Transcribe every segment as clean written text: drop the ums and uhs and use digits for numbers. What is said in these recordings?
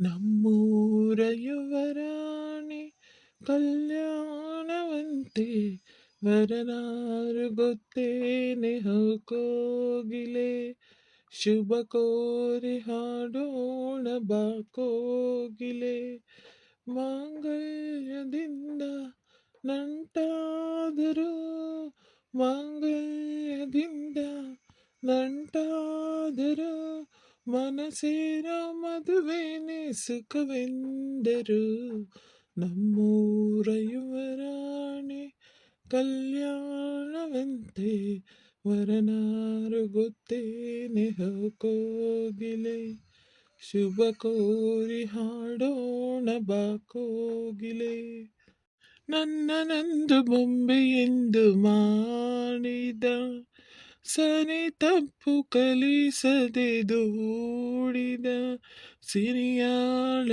ನಮ್ಮೂರ ಯುವರಾಣಿ ಕಲ್ಯಾಣವಂತೆ ವರನಾರು ಗೊತ್ತೇನೆ ಹೋಗೋಗಿಲೆ ಶುಭ ಕೋರಿ ಹಾಡೋಣ ಬಾಕೋಗಿಲೆ ಮಾಂಗಲ್ಯದಿಂದ ನಂಟಾದರು ಮಾಂಗಲ್ಯದಿಂದ ನಂಟಾದರು ಮನಸೇರೋ ಮದುವೆನೇ ಸುಖವೆಂದರು ನಮ್ಮೂರ ಯುವರಾಣಿ ಕಲ್ಯಾಣವಂತೆ ವರನಾರು ಗೊತ್ತೇನೆ ಹೋಗೋಗಿಲೆ ಶುಭ ಕೋರಿ ಹಾಡೋಣ ಬಾಕೋಗಿಲೆ ನನ್ನನಂದು ಬೊಂಬೆ ಎಂದು ಮಾಡಿದ ಸರಿ ತಪ್ಪು ಕಲಿಸದೆ ದೂಡಿದ ಸಿರಿಯಾಳ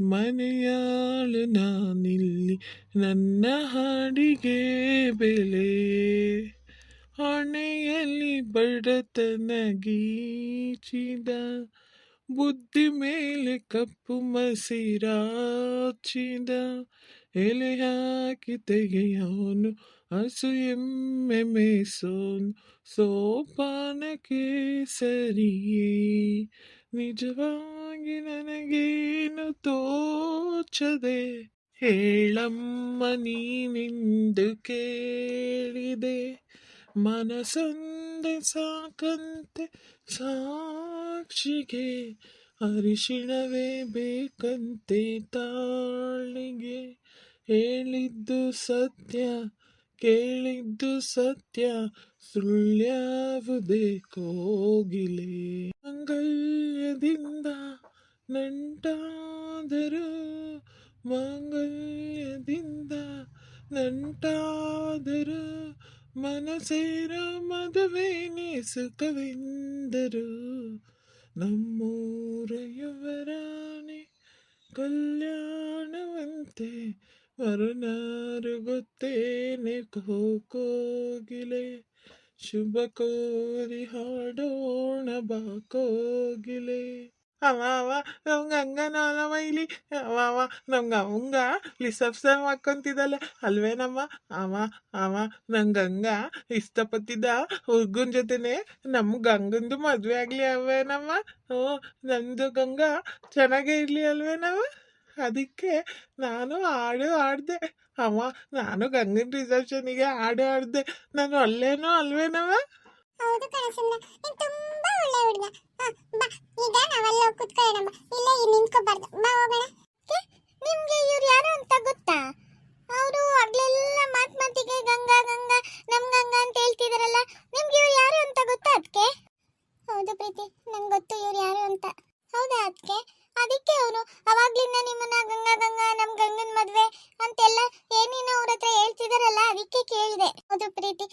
ಮನೆಯಾಳು ನಾನಿಲ್ಲಿ ನನ್ನ ಹಾಡಿಗೆ ಬೆಲೆ ಹಣೆಯಲ್ಲಿ ಬಡತನ ಗೀಚಿದ ಬುದ್ಧಿ ಮೇಲೆ ಕಪ್ಪು ಮಸಿರಾಚಿದ ಎಲೆ ಹಾಕಿ ತೆಗೆಯೋನು ಹಸು ಎಮ್ಮೆ ಮೇಸೋನು ಸೋಪಾನಕ್ಕೆ ಸರಿಯೇ ನಿಜವಾಗಿ ನನಗೇನು ತೋಚದೆ ಹೇಳಮ್ಮ ನೀನೆಂದು ಕೇಳಿದೆ ಮನಸೊಂದೆ ಸಾಕಂತೆ ಸಾಕ್ಷಿಗೆ ಅರಿಶಿಣವೇ ಬೇಕಂತೆ ತಾಳಿಗೆ ಹೇಳಿದ್ದು ಸತ್ಯ ಕೇಳಿದ್ದು ಸತ್ಯ ಸುಳ್ಳ್ಯಾವುದೇ ಕೋಗಿಲೆ ಮಂಗಲ್ಯದಿಂದ ನಂಟಾದರು ಮಾಂಗಲ್ಯದಿಂದ ನಂಟಾದರು ಮನಸೇರ ಮದುವೆನೇ ಸುಖವೆಂದರು ನಮ್ಮೂರ ಯುವರಾಣಿ ಕಲ್ಯಾಣವಂತೆ ವರನಾರು ಗೊತ್ತೇನೆ ಕೋಗಿಲೆ ಶುಭ ಕೋರಿ ಹಾಡೋಣ ಬಾಕೋಗಿಲೆ ಅವ ನಮ್ಗೆ ಹಂಗನಲ್ಲವ ಇಲ್ಲಿ ಅವ ನಮ್ಗೆ ಅವಂಗ ರಿಸೆಪ್ಷನ್ ಮಾಡ್ಕೊಂತಿದ್ದಲ್ಲ ಅಲ್ವೇನಮ್ಮ ಅವ ನಂಗೆ ಹಂಗ ಇಷ್ಟಪಟ್ಟಿದ್ದ ಹುಡ್ಗನ ಜೊತೆನೆ ನಮ್ಮ ಗಂಗಂದು ಮದುವೆ ಆಗಲಿ ಅವೇನಮ್ಮ ನಂದು ಗಂಗ ಚೆನ್ನಾಗೇ ಇರಲಿ ಅಲ್ವೇನವ ಅದಕ್ಕೆ ನಾನು ಹಾಡು ಹಾಡ್ದೆ ನಾನು ಗಂಗನ ರಿಸೆಪ್ಷನಿಗೆ ಹಾಡು ಹಾಡ್ದೆ ನಾನು ಅಲ್ಲೇನೋ ಅಲ್ವೇನವ ಹೌದು ಕಣಸನ್ನ ನೀನು ತುಂಬಾ ಒಳ್ಳೆ ಹುಡುಗ ಬಾ ಈಗ ನಾವೆಲ್ಲ ಕೂತ್ಕೊಳ್ಳೋಣ ಇಲ್ಲೇ ನಿಂತ್ಕೋಬಾರ್ದು ಬಾ ಹೋಗೋಣ ನಿಮ್ಗೆ ಇವ್ರು ಯಾರು ಅಂತ ಗೊತ್ತಾ ಅವರು ಆಗ್ಲೆಲ್ಲ ಮಾತಿಗೆ ಗಂಗಾ ಗಂಗಾ ನಮ್ ಗಂಗಾ ಅಂತ ಹೇಳ್ತಿದಾರಲ್ಲ ನಿಮ್ಗೆ ಇವ್ರು ಯಾರು ಅಂತ ಗೊತ್ತಾ ಅದಕ್ಕೆ ಹೌದು ಪ್ರೀತಿ ನಂಗೆ ಗೊತ್ತು ಇವ್ರು ಯಾರು ಅಂತ ಹೌದಾ ಅದಕ್ಕೆ ಅದಕ್ಕೆ ಅವರು ಅವಾಗ್ಲಿಂದ ನಿಮ್ಮನ್ನ ಗಂಗಾ ಗಂಗಾ ನಮ್ ಗಂಗನ ಮದ್ವೆ ಅಂತೆಲ್ಲ ಏನೇನೋ ಅವ್ರ ಹತ್ರ ಹೇಳ್ತಿದಾರಲ್ಲ ಅದಕ್ಕೆ ಕೇಳಿದೆ ಹೌದು ಪ್ರೀತಿ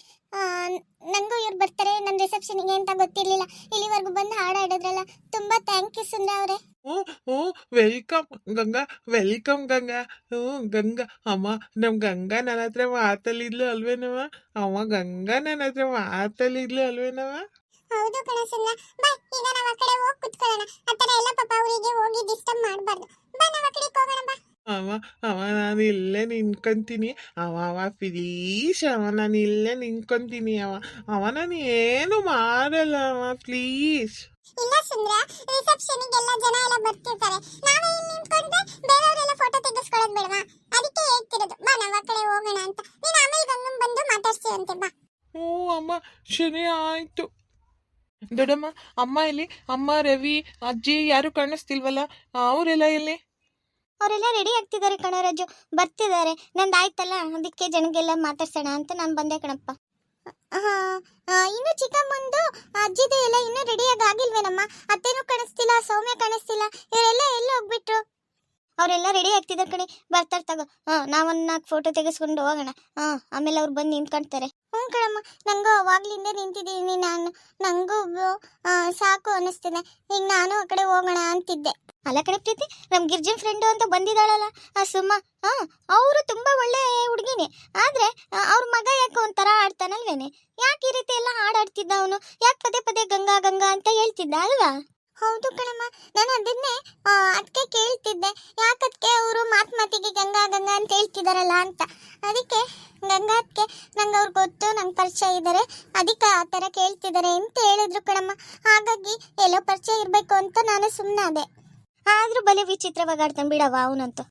ನಂಗೂ ಇವ್ರು ಬರ್ತಾರೆ ನನ್ನ ರಿಸೆಪ್ಷನ್ಗೆ ಅಂತ ಗೊತ್ತಿರ್ಲಿಲ್ಲ ಇಲ್ಲಿವರೆಗೂ ಬಂದು ಹಾಡಾಡಿದ್ರಲ್ಲ ತುಂಬಾ ಥ್ಯಾಂಕ್ ಯು ಸುಂದರ ಅವರೇ ವೆಲ್ಕಮ್ ಗಂಗಾ ಗಂಗಾ ಅಮ್ಮ ನಮ್ ಗಂಗಾ ನನ್ನ ಹತ್ರ ಮಾತಲ್ಲಿದ್ಲು ಅಲ್ವೇನವ ಅವ ಗಂಗಾ ನನ್ನ ಹತ್ರ ಮಾತಲ್ಲಿದ್ಲು ಅಲ್ವೇನವ ಹೌದು ಕಣಸನ್ನ ಬಾ ಈಗ ನಾವು ಆ ಕಡೆ ಹೋಗಿ ಕುತ್ಕೊಳ್ಳೋಣ ಆ ಥರ ಎಲ್ಲ ಪಾಪ ಅವರಿಗೆ ಹೋಗಿ ಡಿಸ್ಟರ್ಬ್ ಮಾಡಬಾರ್ದು ಬಾ ನಾವು ಆ ಕಡೆ ಹೋಗೋಣ ಬಾ ಅವ ನಾನು ಇಲ್ಲೇ ನಿಂತ್ಕೊಂತೀನಿ ಅವ ಪ್ಲೀಸ್ ನಾನು ಇಲ್ಲೇ ನಿಂತ್ಕೊಂತೀನಿ ಅವ ನಾನು ಏನು ಮಾಡಲ್ಲ ಪ್ಲೀಸ್ ಇಲ್ಲ ಸುಂದ್ರ ರಿಸೆಪ್ಷನ್ಗೆಲ್ಲ ಜನ ಎಲ್ಲ ಬರ್ತಿರ್ತಾರೆ ನಾವೇ ಇಲ್ಲಿ ನಿಂತ್ಕೊಂಡ್ರೆ ಬೇರೆಯವರೆಲ್ಲ ಫೋಟೋ ತೆಗೆಸ್ಕೊಳ್ಳೋದು ಬೇಡವಾ ಅದಕ್ಕೆ ಹೇಳ್ತಿರೋದು ಬಾ ನಾವು ಆ ಕಡೆ ಹೋಗೋಣ ಅಂತ ನೀನು ಆಮೇಲೆ ಗಂಗನ್ ಬಂದು ಮಾತಾಡ್ತೀವಂತೆ ಬಾ ಅಮ್ಮ ಸರಿ ಆಯ್ತು ದೊಡ್ಡಮ್ಮ ಅಮ್ಮ ಇಲ್ಲಿ ಅಮ್ಮ ರವಿ ಅಜ್ಜಿ ಯಾರು ಕಾಣಿಸ್ತಿಲ್ವಲ್ಲ ಅವರೆಲ್ಲ ಎಲ್ಲಿ ಅವರೆಲ್ಲ ರೆಡಿ ಆಗ್ತಿದ್ದಾರೆ ಕಣರಾಜು ಬರ್ತಿದ್ದಾರೆ ನಂದು ಆಯ್ತಲ್ಲ ಅದಕ್ಕೆ ಜನಗೆಲ್ಲ ಮಾತಾಡ್ಸೋಣ ಅಂತ ನಾನು ಬಂದೆ ಕಣಪ್ಪ ಇನ್ನು ಚಿಕ್ಕಮ್ಮಂದು ಅಜ್ಜಿದು ಎಲ್ಲ ಇನ್ನೂ ರೆಡಿಯಾಗಿ ಆಗಿಲ್ವೇನಮ್ಮ ಅತ್ತೇನೂ ಕಾಣಿಸ್ತಿಲ್ಲ ಸೌಮ್ಯ ಕಾಣಿಸ್ತಿಲ್ಲ ಇವರೆಲ್ಲ ಎಲ್ಲ ಹೋಗ್ಬಿಟ್ರು ಅವರೆಲ್ಲ ರೆಡಿ ಆಗ್ತಿದ್ದಾರೆ ಕಣೆ ಬರ್ತಾರೆ ತಗೋ ನಾವೊಂದು 4 ಫೋಟೋ ತೆಗೆಸ್ಕೊಂಡು ಹೋಗೋಣ ಆಮೇಲೆ ಅವ್ರು ಬಂದು ನಿಂತ್ಕೊಳ್ತಾರೆ ಕಣಮ್ಮ ನಂಗೂ ಅವಾಗ್ಲಿಂದ ನಿಂತಿದ್ದೀನಿ ನಂಗೂ ಸಾಕು ಅನ್ನಿಸ್ತಿದೆ ಈಗ ನಾನು ಆ ಕಡೆ ಹೋಗೋಣ ಅಂತಿದ್ದೆ ಅಲ್ಲ ಕಣೆ ಪ್ರೀತಿ ನಮ್ಮ ಗಿರ್ಜನ್ ಫ್ರೆಂಡು ಅಂತ ಬಂದಿದ್ದಾಳಲ್ಲ ಸುಮ್ಮ ಅವರು ತುಂಬಾ ಒಳ್ಳೆ ಹುಡುಗಿನೇ ಆದ್ರೆ ಅವ್ರ ಮಗ ಯಾಕೆ ಒಂಥರ ಆಡ್ತಾನಲ್ವೇನೆ ಯಾಕೆ ಈ ರೀತಿ ಎಲ್ಲ ಹಾಡಾಡ್ತಿದ್ದ ಅವನು ಯಾಕೆ ಪದೇ ಪದೇ ಗಂಗಾ ಗಂಗಾ ಅಂತ ಹೇಳ್ತಿದ್ದ ಅಲ್ವಾ ಹೌದು ಕಣಮ್ಮ, ನಾನು ಅದನ್ನೇ ಅದಕ್ಕೆ ಕೇಳ್ತಿದ್ದೆ. ಯಾಕದಕ್ಕೆ ಅವರು ಮಾತಿಗೆ ಗಂಗಾ ಗಂಗಾ ಅಂತ ಹೇಳ್ತಿದಾರಲ್ಲ ಅಂತ. ಅದಕ್ಕೆ ಗಂಗಾ ಅದಕ್ಕೆ ನಂಗೆ ಅವ್ರು ಗೊತ್ತು, ನಂಗೆ ಪರಿಚಯ ಇದ್ದಾರೆ, ಅದಕ್ಕೆ ಆ ಥರ ಕೇಳ್ತಿದ್ದಾರೆ ಅಂತ ಹೇಳಿದ್ರು ಕಣಮ್ಮ. ಹಾಗಾಗಿ ಎಲ್ಲೋ ಪರಿಚಯ ಇರಬೇಕು ಅಂತ ನಾನು ಸುಮ್ಮನಾದೆ. ಆದ್ರೂ ಬಲೆ ವಿಚಿತ್ರವಾಗಿ ಆಡ್ತಾನೆ ಬಿಡವ ಅವನಂತೂ.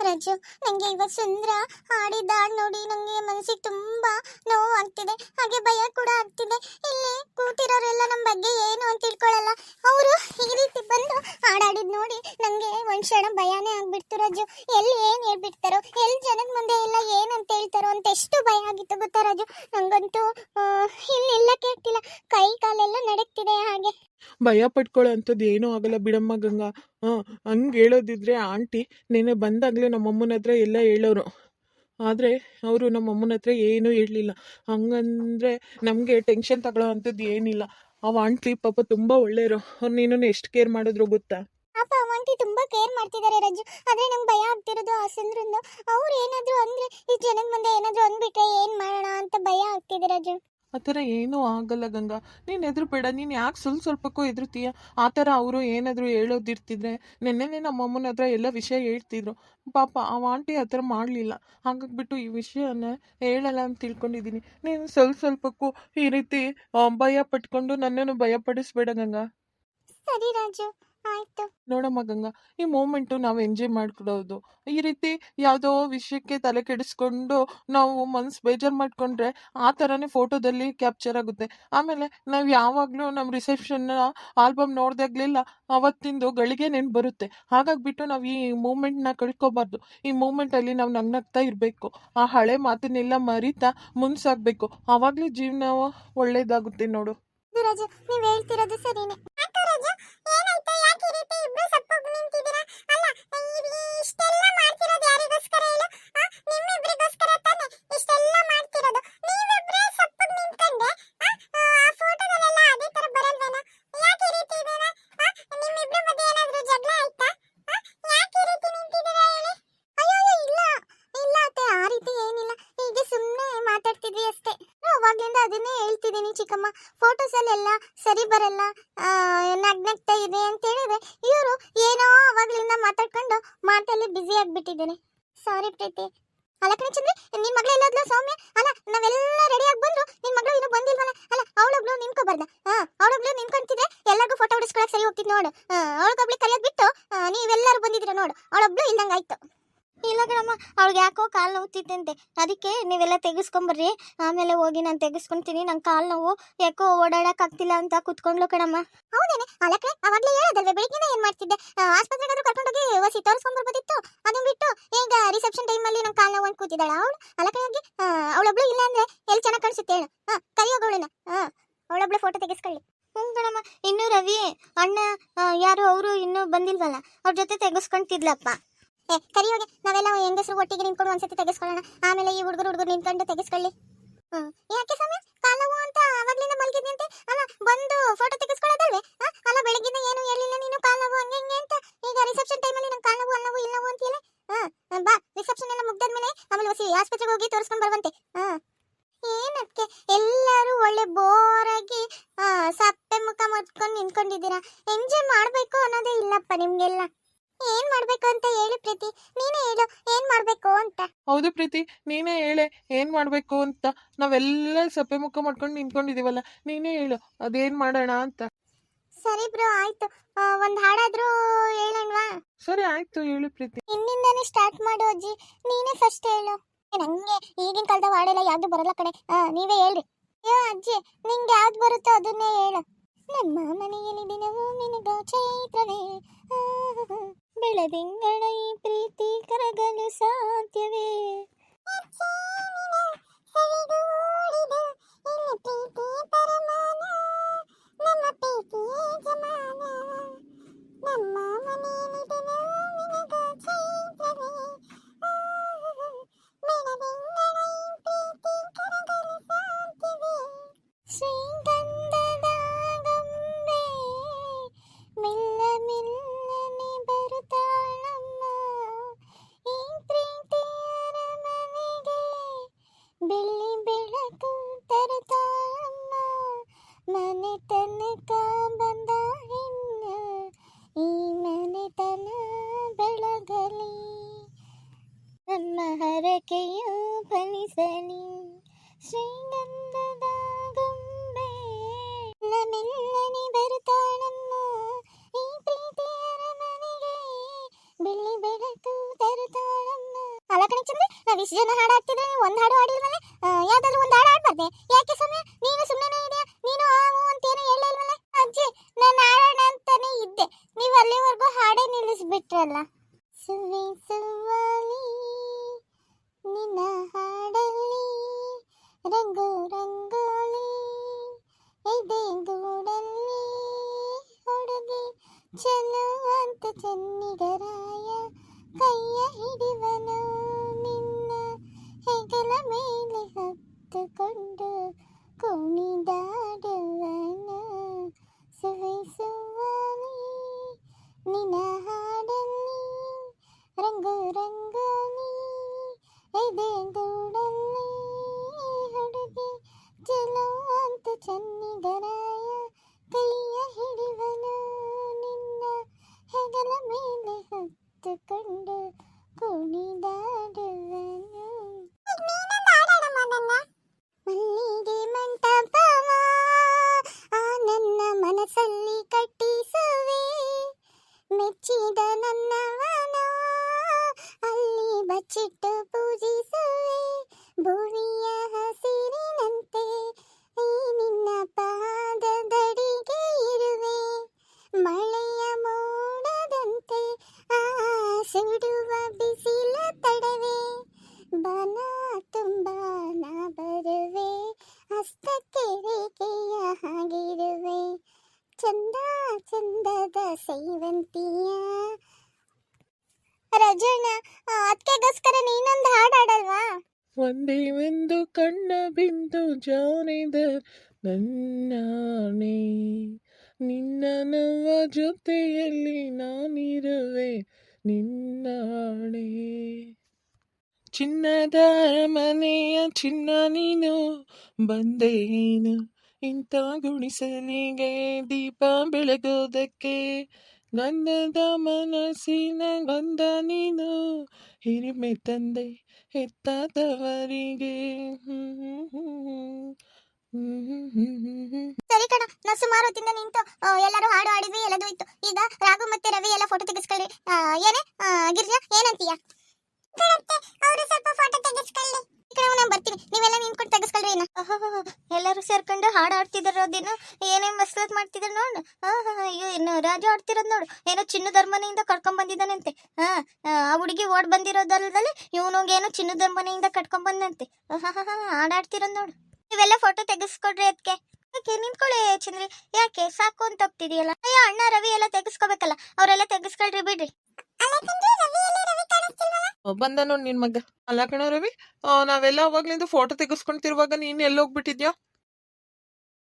ರಜು, ನಂಗೆ ಇವತ್ತು ಸುಂದ್ರ ಆಡಿದ ಹಾಡು ನೋಡಿ ನಂಗೆ ಮನಸ್ಸಿಗೆ ತುಂಬಾ ನೋವು ಆಗ್ತಿದೆ, ಹಾಗೆ ಭಯ ಕೂಡ ಆಗ್ತಿದೆ. ಇಲ್ಲಿ ಕೂತಿರೋರೆಲ್ಲ ನಮ್ಮ ಬಗ್ಗೆ ಏನು ಅಂತ ತಿಳ್ಕೊಳ್ಳಲ್ಲ, ಅವರು ಈ ರೀತಿ ಬಂದು ಹಾಡಾಡಿದ್ ನೋಡಿ ನಂಗೆ ಒಂದ್ ಕ್ಷಣ ಭಯನೇ ಆಗ್ಬಿಡ್ತು ರಜು. ಎಲ್ಲಿ ಏನ್ ಹೇಳ್ಬಿಡ್ತಾರೋ, ಎಲ್ಲಿ ಜನದ ಮುಂದೆ ಎಲ್ಲ ಏನಂತ ಹೇಳ್ತಾರೋ ಅಂತ ಎಷ್ಟು ಭಯ ಆಗಿತ್ತು ಗೊತ್ತಾ ರಜು. ನಂಗಂತೂ ಇಲ್ಲಿ ನಿಲ್ಲಕ್ಕೆ ಆಗ್ತಿಲ್ಲ, ಕೈ ಕಾಲೆಲ್ಲ ನಡಕ್ತಿದೆ ಹಾಗೆ. ಭಯ ಪಡ್ಕೊಳ್ಳೋ ಅಂಥದ್ದು ಏನೂ ಆಗಲ್ಲ ಬಿಡಮ್ಮ ಗಂಗಾ. ಹಂಗೆ ಹೇಳೋದಿದ್ರೆ ಆಂಟಿ ನೆನೆ ಬಂದಾಗಲೇ ನಮ್ಮಮ್ಮನ ಹತ್ರ ಎಲ್ಲ ಹೇಳೋರು, ಆದರೆ ಅವರು ನಮ್ಮಮ್ಮನ ಹತ್ರ ಏನೂ ಹೇಳಲಿಲ್ಲ. ಹಂಗಂದ್ರೆ ನಮಗೆ ಟೆನ್ಷನ್ ತಗೊಳ್ಳೋ ಅಂಥದ್ದು ಏನಿಲ್ಲ. ಅವ ಆಂಟಿ ಪಾಪ ತುಂಬ ಒಳ್ಳೆಯರು, ಅವ್ರು ನೀನು ಎಷ್ಟು ಕೇರ್ ಮಾಡಿದ್ರು ಗೊತ್ತಾ. ಪಾಪ ಆಂಟಿ ತುಂಬಾ ಕೇರ್ ಮಾಡ್ತಿದ್ದಾರೆ ರಜು. ಆದ್ರೆ ನಂಗೆ ಭಯ ಆಗ್ತಿರೋದು ಆ ಸುಂದ್ರಂದು. ಅವ್ರು ಏನಾದ್ರು ಅಂದ್ರೆ ಈ ಜನದ ಮುಂದೆ ಏನಾದ್ರು ಅಂದ್ಬಿಟ್ರೆ ಏನ್ ಮಾಡೋಣ ಅಂತ ಭಯ ಆಗ್ತಿದೆ ರಜು. ಆ ಥರ ಏನೂ ಆಗಲ್ಲ ಗಂಗಾ, ನೀನು ಹೆದರ್ಬೇಡ. ನೀನು ಯಾಕೆ ಸ್ವಲ್ಪಕ್ಕೂ ಹೆದರ್ತೀಯ? ಆ ಥರ ಅವರು ಏನಾದರೂ ಹೇಳೋದಿರ್ತಿದ್ರೆ ನೆನ್ನೆನೇ ನಮ್ಮ ಅಮ್ಮನ ಹತ್ರ ಎಲ್ಲ ವಿಷಯ ಹೇಳ್ತಿದ್ರು. ಪಾಪ ಆ ಆಂಟಿ ಆ ಥರ ಮಾಡಲಿಲ್ಲ, ಹಾಗಾಗ್ಬಿಟ್ಟು ಈ ವಿಷಯನ ಹೇಳಲ್ಲ ಅಂತ ತಿಳ್ಕೊಂಡಿದ್ದೀನಿ. ನೀನು ಸ್ವಲ್ಪಕ್ಕೂ ಈ ರೀತಿ ಭಯ ಪಟ್ಕೊಂಡು ನನ್ನನ್ನು ಭಯಪಡಿಸ್ಬೇಡ ಗಂಗಾ. ಸರಿ ರಾಜು, ಆಯ್ತು. ನೋಡಮ್ಮ ಗಂಗಾ, ಈ ಮೂಮೆಂಟು ನಾವು ಎಂಜಾಯ್ ಮಾಡ್ಕೊಡೋದು. ಈ ರೀತಿ ಯಾವುದೋ ವಿಷಯಕ್ಕೆ ತಲೆ ಕೆಡಿಸ್ಕೊಂಡು ನಾವು ಮನ್ಸು ಬೇಜಾರು ಮಾಡ್ಕೊಂಡ್ರೆ ಆ ಥರನೇ ಫೋಟೋದಲ್ಲಿ ಕ್ಯಾಪ್ಚರ್ ಆಗುತ್ತೆ. ಆಮೇಲೆ ನಾವು ಯಾವಾಗಲೂ ನಮ್ಮ ರಿಸೆಪ್ಷನ್ನ ಆಲ್ಬಮ್ ನೋಡಿದಾಗಲೆಲ್ಲ ಅವತ್ತಿಂದು ಗಳಿಗೆ ನೆನ್ಪು ಬರುತ್ತೆ. ಹಾಗಾಗ್ಬಿಟ್ಟು ನಾವು ಈ ಮೂಮೆಂಟ್ನ ಕಳ್ಕೊಬಾರ್ದು. ಈ ಮೂಮೆಂಟಲ್ಲಿ ನಾವು ನಗ್ನಗ್ತಾ ಇರಬೇಕು, ಆ ಹಳೆ ಮಾತನ್ನೆಲ್ಲ ಮರಿತಾ ಮುನ್ಸಾಗಬೇಕು. ಆವಾಗಲೇ ಜೀವನ ಒಳ್ಳೇದಾಗುತ್ತೆ ನೋಡು. ರಾಜು, ನೀವ್ ಹೇಳ್ತಿರೋದು ಸರಿನೇ. ರಾಜು, ಏನಾಯ್ತು? ಯಾಕೆ ಈ ರೀತಿ ಇಬ್ರು ಸಪ್ಪಗೆ ನಿಂತಿದ್ದೀರಾ? ಅಲ್ಲ, ಇಷ್ಟೆಲ್ಲ ಮಾಡ್ತಿರೋದು ಯಾರಿಗೋಸ್ಕರ ಹೇಳು? ನಿಮ್ಮಿಬ್ರಿಗೋಸ್ಕರ ತಾನೆ ಇಷ್ಟೆಲ್ಲ ಮಾಡ್ತಿರೋದು. ನೀವಿಬ್ರೇ ಸಪ್ಪಗೆ ನಿಂತ್ಕೊಂಡೆ ಆ ಫೋಟೋದಲ್ಲೆಲ್ಲ ಅದೇ ತರ ಬರಲ್ವೇನೋ? ಯಾಕೆ ಈ ರೀತಿ ಇದೀರಾ? ನಿಮ್ಮಿಬ್ರ ಮಧ್ಯೆ ಏನಾದ್ರೂ ಜಗಳ ಆಯ್ತಾ? ಯಾಕೆ ಈ ರೀತಿ ನಿಂತಿದ್ದೀರಾ ಹೇಳಿ? ಅಯ್ಯೋ ಇಲ್ಲ ಇಲ್ಲ ಅತ್ತೆ, ಆ ರೀತಿ ಏನಿಲ್ಲ, ಹೀಗೆ ಸುಮ್ಮನೆ ಮಾತಾಡ್ತಿದ್ವಿ ಅಷ್ಟೇ. ಅವಾಗ್ಲಿಂದ ಅದನ್ನೇ ಹೇಳ್ತಿದ್ದೀನಿ ಚಿಕ್ಕಮ್ಮ, ಫೋಟೋಸಲ್ಲೆಲ್ಲ ಸರಿ ಬರಲ್ಲ, ನಗ್ನಗ್ತಾ ಇದೆ ಅಂತ ಹೇಳಿದ್ರೆ ಇವರು ಏನೋ ಅವಾಗ್ಲಿಂದ ಮಾತಾಡ್ಕೊಂಡು ಮಾತಲ್ಲಿ ಬ್ಯುಸಿ ಆಗ್ಬಿಟ್ಟಿದ್ದೇನೆ. ಸಾರಿ ಪ್ರೀತಿ. ಅಲ್ಲ ಕಣೆ ಚಂದ್ರಿ, ನಿನ್ ಮಗಳು ಎಲ್ಲೋದ್ಲು ಸೌಮ್ಯ? ಅಲ್ಲ, ನಾವೆಲ್ಲ ರೆಡಿ ಆಗಿ ಬಂದ್ರು, ನಿನ್ ಮಗಳು ಇನ್ನೂ ಬಂದಿಲ್ವಲ್ಲ? ಅಲ್ಲ, ಅವಳೊಬ್ಳು ನಿನ್ಕೋಬಾರ್ದ? ಅವಳೊಬ್ಳು ನಿನ್ಕೊಂತಿದ್ರೆ ಎಲ್ಲರಿಗೂ ಫೋಟೋ ಹೊಡಿಸ್ಕೊಳಕ್ ಸರಿ ಹೋಗ್ತಿದ್ ನೋಡು. ಅವಳಗೊಬ್ಳು ಕಲಿಯೋದ್ ಬಿಟ್ಟು ನೀವೆಲ್ಲರೂ ಬಂದಿದ್ದೀರ ನೋಡು, ಅವಳೊಬ್ಳು ಇಲ್ದಂಗಾಯ್ತು. ಇಲ್ಲ ಕಣಮ್ಮ, ಅವಳಿಗೆ ಯಾಕೋ ಕಾಲು ನೋವುತ್ತಿತ್ತಂತೆ, ಅದಕ್ಕೆ ನೀವೆಲ್ಲ ತೆಗಿಸ್ಕೊಂಬರ್ರಿ, ಆಮೇಲೆ ಹೋಗಿ ನಾನು ತೆಗಿಸ್ಕೊಂತೀನಿ, ನಂಗೆ ಕಾಲು ನೋವು, ಯಾಕೋ ಓಡಾಡಕ್ ಆಗ್ತಿಲ್ಲ ಅಂತ ಕುತ್ಕೊಂಡ್ಲು ಕಣಮ್ಮ. ಹೌದೇನೆ? ಅಲ್ಲಕ್ಕೆ ಅವಾಗ್ಲೇ ಹೇಳೋದಲ್ವೇ, ಬೆಳಿಗ್ಗೆ ಏನ್ ಮಾಡ್ತಿದ್ದೆ? ಆಸ್ಪತ್ರೆಗಾದ್ರೂ ಕರ್ಕೊಂಡೋಗಿ ಹೊಸಿ ತೋರಿಸ್ಕೊಂಬರ್ಬೋದಿತ್ತು. ಅದನ್ನ ಬಿಟ್ಟು ಈಗ ರಿಸೆಪ್ಷನ್ ಟೈಮಲ್ಲಿ ನಂಗೆ ಕಾಲು ನೋವು ಅಂತ ಕೂತಿದ್ದಾಳ ಅವಳು. ಅಲ್ಲಕ್ಕೆ ಅವಳೊಬ್ಳು ಇಲ್ಲ ಅಂದ್ರೆ ಎಲ್ಲಿ ಚೆನ್ನಾಗಿ ಕಾಣಿಸುತ್ತೆ ಹೇಳು? ಕರಿಯೋಗಳನ್ನ ಅವಳೊಬ್ಳು ಫೋಟೋ ತೆಗಿಸ್ಕೊಳ್ಳಿ. ಕಣಮ್ಮ, ಇನ್ನು ರವಿ ಅಣ್ಣ ಯಾರು ಅವರು ಇನ್ನೂ ಬಂದಿಲ್ವಲ್ಲ, ಅವ್ರ ಜೊತೆ ತೆಗಿಸ್ಕೊಂತಿದ್ಲಪ್ಪ. ಕರಿಯೋಗೆ ನಾವೆಲ್ಲ ಹೆಂಗಸರು ಒಟ್ಟಿಗೆ ನಿಂತ್ಕೊಂಡು ಒಂದ್ಸತಿ ತೆಗೆಸ್ಕೊಳ್ಳೋಣ, ಆಮೇಲೆ ಈ ಹುಡುಗರು ನಿಂತ್ಕೊಂಡು ತೆಗೆಸ್ಕೊಳ್ಳಿ. ಯಾಕೆ ಸಮಯ ಕಾಲವು ಅಂತ ಅವಾಗ್ಲಿಂದ ಮಲ್ಗಿದ್ನಂತೆ? ಅಲ್ಲ, ಬಂದು ಫೋಟೋ ತೆಗೆಸ್ಕೊಳ್ಳೋದಲ್ವೇ? ಅಲ್ಲ, ಬೆಳಗ್ಗಿಂದ ಏನು ಹೇಳಿಲ್ಲ ನೀನು, ಕಾಲವು ಹಂಗೆ ಹಿಂಗೆ ಅಂತ. ಈಗ ರಿಸೆಪ್ಷನ್ ಟೈಮಲ್ಲಿ ನಂಗೆ ಕಾಲವು ಅಲ್ಲವು ಇಲ್ಲವು ಅಂತೀಯಲ್ಲ. ಬಾ, ರಿಸೆಪ್ಷನ್ ಎಲ್ಲ ಮುಗ್ದಾದ್ಮೇಲೆ ಆಮೇಲೆ ಹೊಸಿ ಆಸ್ಪತ್ರೆಗೆ ಹೋಗಿ ತೋರಿಸ್ಕೊಂಡ್ ಬರುವಂತೆ. ಏನಕ್ಕೆ ಎಲ್ಲರೂ ಒಳ್ಳೆ ಬೋರಾಗಿ ಸಪ್ಪೆ ಮುಖ ಮುಚ್ಕೊಂಡು ನಿಂತ್ಕೊಂಡಿದ್ದೀರಾ? ಎಂಜಾಯ್ ಮಾಡ್ಬೇಕು ಅನ್ನೋದೇ ಇಲ್ಲಪ್ಪ ನಿಮ್ಗೆಲ್ಲ. ಏನ್ ಮಾಡ್ಬೇಕು ಅಂತ ಹೇಳಿ ಪ್ರೀತಿ, ನೀನೇ ಹೇಳು ಏನ್ ಮಾಡ್ಬೇಕು ಅಂತ. ಹೌದು ಪ್ರೀತಿ, ನೀನೇ ಹೇಳೆ ಏನು ಮಾಡಬೇಕು ಅಂತ. ನಾವೆಲ್ಲ ಸಪ್ಪೆ ಮುಖ ಮಾಡ್ಕೊಂಡು ನಿಂತ್ಕೊಂಡಿದೀವಲ್ಲ, ನೀನೇ ಹೇಳು ಅದೇನು ಮಾಡೋಣ ಅಂತ. ಸರಿ ಬ್ರೋ, ಆಯ್ತು. ಒಂದ್ ಹಾಡಾದ್ರೂ ಹೇಳಣ್ವಾ? ಸರಿ ಆಯ್ತು, ಹೇಳು ಪ್ರೀತಿ. ಇನ್ನಿಂದಾನೇ ಸ್ಟಾರ್ಟ್ ಮಾಡು ಅಜ್ಜಿ, ನೀನೇ ಫಸ್ಟ್ ಹೇಳು. ನಂಗೆ ಈಗಿನ ಕಾಲದ ಹಾಡೆಲ್ಲ ಯಾವ್ದು ಬರಲ್ಲ ಕಡೆ, ನೀವೇ ಹೇಳ್ರಿ. ಅಯ್ಯೋ ಅಜ್ಜಿ, ನಿಂಗೆ ಯಾವ್ದು ಬರುತ್ತೋ ಅದನ್ನೇ ಹೇಳು. ನಮ್ಮ ಮನೆಯಲ್ಲಿ ದಿನವೂ ನಿನಗ ಚೈತ್ರವೇ, ಬೆಳದಿಂಗಳ ಈ ಪ್ರೀತಿ ಕರಗಲು ಸಾಧ್ಯವೇ? ಶ್ರೀಗಂಧದ ಗೊಂಬೆ ಮೆಲ್ಲ ಮೆಲ್ಲನೆ ಬರುತ್ತಾಳಮ್ಮ, ಈ ಪ್ರೀತಿಯ ನಾವ್ ಇಷ್ಟು ಜನ ಹಾಡು ಹಾಡ್ತಿದ್ರೆ ನೀವು ಒಂದ್ ಹಾಡು ಹಾಡಿಲ್ವಲ್ಲ? ಯಾವ್ದಾದ್ರು ಒಂದ್ ಹಾಡು ಹಾಡ್ಬಾರ್ದೆ? ಯಾಕೆ ಸಮಯ ನೀನು ಸುಮ್ಮನೆ ಇದೆಯಾ? ನೀನು ಆ ಹೂ ಅಂತೇನು ಹೇಳೇ ಇಲ್ವಲ್ಲ? ಅಜ್ಜಿ ನಾನು ಹಾಡೋಣ ಅಂತಾನೆ ಇದ್ದೆ, ನೀವು ಅಲ್ಲಿವರೆಗೂ ಹಾಡೇ ನಿಲ್ಲಿಸ್ಬಿಟ್ರಲ್ಲ. ಸುವೆ ಸುವಾಲಿ ನಿನ್ನ ಹಾಡಲ್ಲಿ ರಂಗು ರಂಗೋಲಿ ಇದೆ ಗೂಡಲ್ಲಿ ಹುಡುಗಿ ಚೆಲುವಂತ ಚೆನ್ನಿಗರಾಯ ಕೈಯ ಹಿಡಿವನು ನಿನ್ನ ಹೆಗಲ ಮೇಲೆ ಹೊತ್ತುಕೊಂಡು ಕುಣಿದಾಡುವನು. ಸುವಾಲಿ ನಿನ್ನ ಹಾಡಲ್ಲಿ ರಂಗು ರಂಗೋಲಿ ಇದೆ ಗೂಡಲ್ಲಿ ಹುಡುಗಿ ಚೆಲುವಂತ ಚೆನ್ನಿಗರಾಯ ಕೈಯ ಹಿಡಿವನು ನಿನ್ನ ಹೆಗಲ ಮೇಲೆ ಹೊತ್ತುಕೊಂಡು ಕುಣಿದಾಡುವನು. ಮಲ್ಲಿಗೆ ಮಂಟಪವ ಆ ನನ್ನ ಮನಸ್ಸಲ್ಲಿ ಕಟ್ಟಿಸುವೆ, ಮೆಚ್ಚಿದ ನನ್ನವನ ಅಲ್ಲಿ ಬಚ್ಚಿಟ್ಟು ಪೂಜಿಸುವೆ. ಭುವಿಯ ಹಸಿರಿನಂತೆ ಈ ನಿನ್ನ ಪಾದದಡಿಗೆ ಇರುವೆ, ಮಳೆಯ ಮೋಡದಂತೆ ಆ ಸುಡುವ ಬಿಸಿಲ ತಡವೆ. ಬನ ತುಂಬ ನಾ ಬರುವೆ, ಹಸ್ತಕ್ಕೆ ರೇಖೆಯ ಹಾಗಿರುವೆ, ಚಂದ ಚಂದದ ಸೇವಂತಿಯ. ರಜಣ್ಣ, ಅದಕ್ಕೆಗೋಸ್ಕರ ನೀನೊಂದು ಹಾಡು ಹಾಡಲ್ವಾ? ಒಂದೇ ಒಂದು ಕಣ್ಣ ಬಿಂದು ಜಾರಿದ ನನ್ನಾಣೆ, ನಿನ್ನ ನವ ಜೊತೆಯಲ್ಲಿ ನಾನಿರುವೆ ನಿನ್ನಾಣೆ. ಚಿನ್ನದ ಮನೆಯ ಚಿನ್ನ ನೀನು ಬಂದೇನು ಇಂಥ ಗುಡಿಸಲಿಗೆ ದೀಪ ಬೆಳಗೋದಕ್ಕೆ, ಗಂಧದ ಮನಸ್ಸಿನ ಗಂಧ ನೀನು ಹಿರಿಮೆ ತಂದೆ ಹೆತ್ತಾದವರಿಗೆ. ಸರಿ ಕಣ, ನಾ ಸುಮಾರು ಹೊತ್ತಿಂದ ನಿಂತು ಎಲ್ಲರೂ ಹಾಡು ಹಾಡಿದ್ವಿ, ಎಲ್ಲದೂ ಇತ್ತು. ಈಗ ರಾಘು ಮತ್ತೆ ರವಿ ಎಲ್ಲ ಫೋಟೋ ತೆಗೆಸ್ಕೊಳ್ಳಿ. ಏನೇ ಗಿರ್ಜಾ, ಏನಂತೀಯ? ಅವರು ಸ್ವಲ್ಪ ಫೋಟೋ ತೆಗೆಸ್ಕೊಳ್ಳಿ. ನಾನು ಬರ್ತೀನಿ, ನೀವೆಲ್ಲ ನಿಂತ್ಕೊಂಡು ತೆಗೆಸ್ಕೊಳ್ರಿ. ಎಲ್ಲರೂ ಸೇರ್ಕೊಂಡು ಹಾಡು ಆಡ್ತಿದಾರೋದಿನ, ಏನೇನ್ ಮಸ್ಲತ್ ಮಾಡ್ತಿದ್ರು ನೋಡು. ಅಯ್ಯೋ, ಇನ್ನು ರಾಜು ಆಡ್ತಿರೋದು ನೋಡು, ಏನೋ ಚಿನ್ನದ ಮನೆಯಿಂದ ಕರ್ಕೊಂಡ್ ಬಂದಿದ್ದಾನಂತೆ. ಆ ಹುಡುಗಿ ಓಡ್ ಬಂದಿರೋದಲ್ಲದೆ ಇವನಿಗೇನೋ ಚಿನ್ನದ ಮನೆಯಿಂದ ಕಟ್ಕೊಂಡ್ ಬಂದಂತೆ. ಹಾಡಾಡ್ತಿರೋದು ನೋಡು. ನೀವೆಲ್ಲ ಫೋಟೋ ತೆಗೆಸ್ಕೊಡ್ರಿ. ಅದಕ್ಕೆ ಯಾಕೆ ನಿಂತ್ಕೊಳ್ಳಿ ಚಂದ್ರಿ, ಯಾಕೆ ಸಾಕು ಅಂತ ಹೋಗ್ತಿದೀಯಲ್ಲ? ಅಯ್ಯೋ ಅಣ್ಣ ರವಿ ಎಲ್ಲ ತೆಗೆಸ್ಕೋಬೇಕಲ್ಲ, ಅವರೆಲ್ಲ ತೆಗೆಸ್ಕೊಳ್ರಿ ಬಿಡ್ರಿ. ಬಂದ ನೋಡ್ ನಿನ್ ಮಗ. ಅಲ್ಲ ಕಣ ರವಿ, ನಾವೆಲ್ಲ ಅವಾಗ್ಲಿಂದ ಫೋಟೋ ತೆಗೆಸ್ಕೊಂತಿರುವಾಗ ನೀನ್ ಎಲ್ಲೋಗ್ಬಿಟ್ಟಿದ್ಯಾ?